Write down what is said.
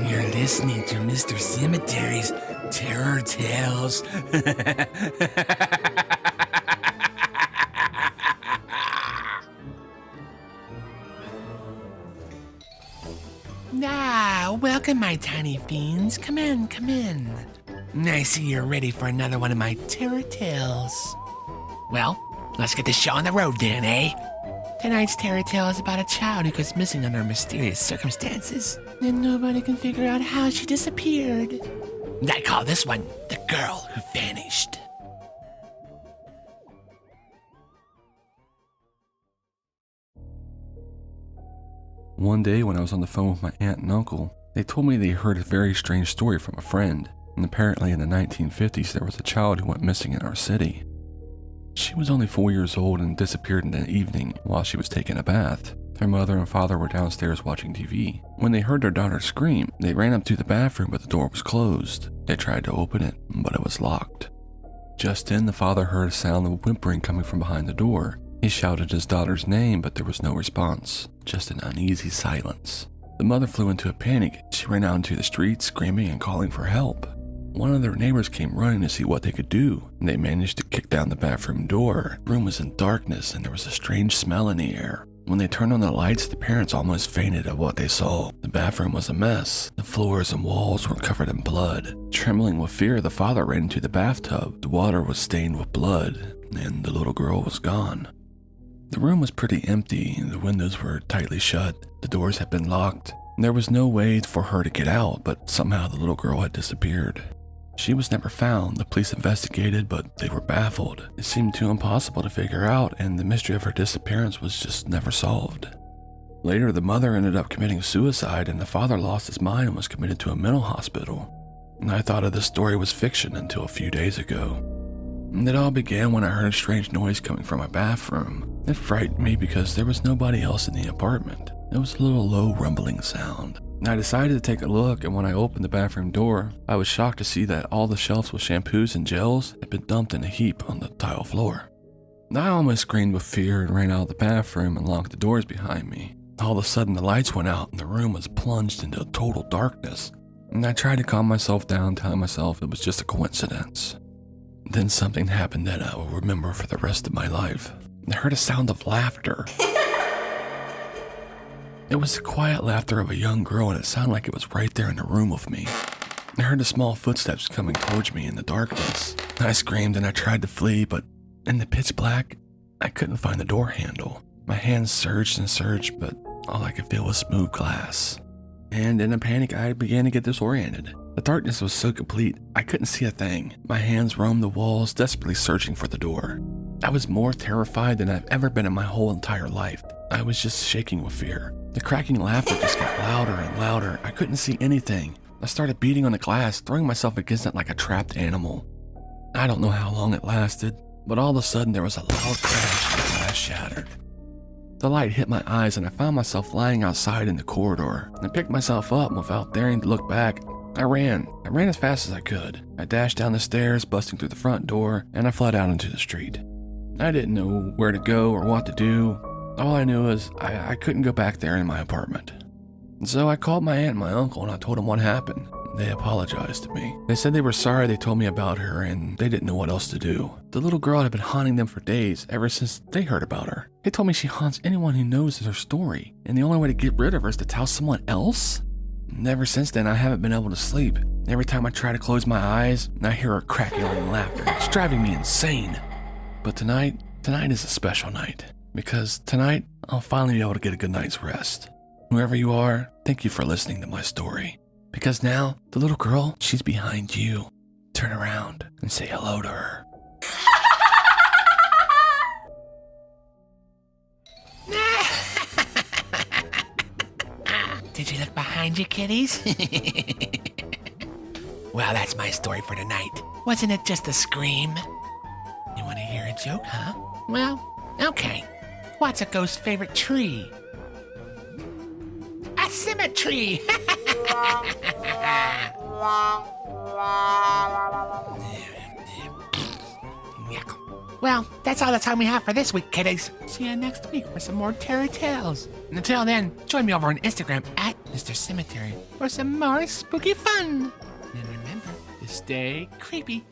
You're listening to Mr. Cemetery's Terror Tales. Welcome, my tiny fiends. Come in, come in. I see you're ready for another one of my terror tales. Well, let's get the show on the road then, eh? Tonight's terror tale is about a child who goes missing under mysterious circumstances, and nobody can figure out how she disappeared. I call this one The Girl Who Vanished. One day when I was on the phone with my aunt and uncle, they told me they heard a very strange story from a friend, and apparently in the 1950s there was a child who went missing in our city. She was only 4 years old and disappeared in the evening while she was taking a bath. Her mother and father were downstairs watching TV. When they heard their daughter scream, they ran up to the bathroom but the door was closed. They tried to open it, but it was locked. Just then the father heard a sound of whimpering coming from behind the door. He shouted his daughter's name, but there was no response, just an uneasy silence. The mother flew into a panic. She ran out into the street, screaming and calling for help. One of their neighbors came running to see what they could do, and they managed to kick down the bathroom door. The room was in darkness, and there was a strange smell in the air. When they turned on the lights, the parents almost fainted at what they saw. The bathroom was a mess. The floors and walls were covered in blood. Trembling with fear, the father ran into the bathtub. The water was stained with blood, and the little girl was gone. The room was pretty empty, and the windows were tightly shut. The doors had been locked. There was no way for her to get out, but somehow the little girl had disappeared. She was never found. The police investigated, but they were baffled. It seemed too impossible to figure out, and the mystery of her disappearance was just never solved. Later, the mother ended up committing suicide, and the father lost his mind and was committed to a mental hospital. And I thought of this story was fiction until a few days ago. And it all began when I heard a strange noise coming from my bathroom. It frightened me because there was nobody else in the apartment. It was a little low rumbling sound. I decided to take a look, and when I opened the bathroom door, I was shocked to see that all the shelves with shampoos and gels had been dumped in a heap on the tile floor. I almost screamed with fear and ran out of the bathroom and locked the doors behind me. All of a sudden the lights went out and the room was plunged into total darkness. And I tried to calm myself down, telling myself it was just a coincidence. Then something happened that I will remember for the rest of my life. I heard a sound of laughter. It was the quiet laughter of a young girl, and it sounded like it was right there in the room with me. I heard the small footsteps coming towards me in the darkness. I screamed and I tried to flee, but in the pitch black, I couldn't find the door handle. My hands surged and surged, but all I could feel was smooth glass. And in a panic, I began to get disoriented. The darkness was so complete, I couldn't see a thing. My hands roamed the walls, desperately searching for the door. I was more terrified than I've ever been in my whole entire life. I was just shaking with fear. The cracking laughter just got louder and louder. I couldn't see anything. I started beating on the glass, throwing myself against it like a trapped animal. I don't know how long it lasted, but all of a sudden there was a loud crash and the glass shattered. The light hit my eyes and I found myself lying outside in the corridor. I picked myself up, and without daring to look back, I ran as fast as I could. I dashed down the stairs, busting through the front door, and I fled out into the street. I didn't know where to go or what to do. All I knew is I couldn't go back there in my apartment. And so I called my aunt and my uncle and I told them what happened. They apologized to me. They said they were sorry they told me about her and they didn't know what else to do. The little girl had been haunting them for days, ever since they heard about her. They told me she haunts anyone who knows her story, and the only way to get rid of her is to tell someone else? And ever since then, I haven't been able to sleep. Every time I try to close my eyes, I hear her crackling laughter. It's driving me insane. But tonight is a special night. Because tonight, I'll finally be able to get a good night's rest. Whoever you are, thank you for listening to my story. Because now, the little girl, she's behind you. Turn around and say hello to her. Did you look behind you, kiddies? Well, that's my story for tonight. Wasn't it just a scream? You want to hear a joke, huh? Well, okay. What's a ghost's favorite tree? A cemetery! Well, that's all the time we have for this week, kiddies. See you next week for some more terror tales. And until then, join me over on Instagram at MrCemetery for some more spooky fun. And remember to stay creepy.